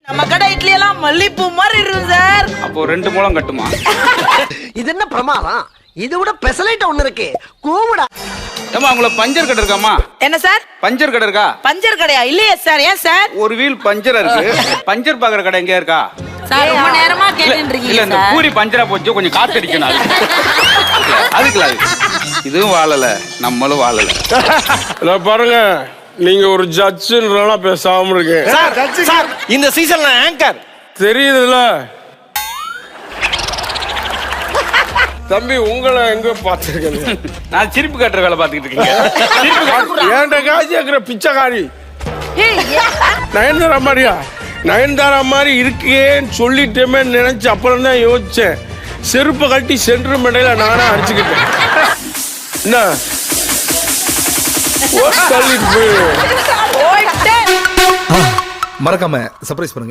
நம்ம கடை இட்லி எல்லாம் மல்லிப்பூ மாதிரி இருக்கும் சார். அப்போ 2 மூலம் கட்டுமா? இது என்ன பிரமாதம்? இது விட பெசலைட் ஒண்ணு இருக்கு. கூவுடா. ஏமா உங்களுக்கு பஞ்சர் கடை இருக்காமா? என்ன சார்? பஞ்சர் கடை இருக்கா? பஞ்சர் கடையா? இல்லையே சார். ஏன் சார்? ஒரு வீல் பஞ்சர் இருக்கு. பஞ்சர் பாக்குற கடை எங்க இருக்கா? சார் ரொம்ப நேரமா கேட்டுட்டு இருக்கீங்க. இல்ல இந்த பூரி பஞ்சரா போச்சு, கொஞ்சம் காத்து அடிக்கணும். அதுக்குல இதுவும் வாழல, நம்மளும் வாழல. பாருங்க, நீங்க ஒரு ஜட்ஜுன்றா பேசாம இருக்கேன். சார் இந்த சீசன்ல ஆங்கர் தெரியுதுல்ல தம்பி, உங்களை எங்க பாத்துருக்கேன்? நான் சிரிப்பு கட்டுற வேலை பாத்துக்கிட்டு இருக்கீங்க. ஏன்டா காசு கேக்குற பிச்சைக்காரி? நயன்தாரா மாதிரியா? நயன்தாரா மாதிரி இருக்கேன்னு சொல்லிட்டேமே நினைச்சு அப்புறம் தான் யோசிச்சேன். செருப்பை கட்டி சென்ட்ரு மண்டையில நானே அடிச்சுக்கிட்டேன். என்ன தள்ளிட்டு போய் போயிட்டேன். மறக்காம சர்ப்ரைஸ் பண்ணுங்க.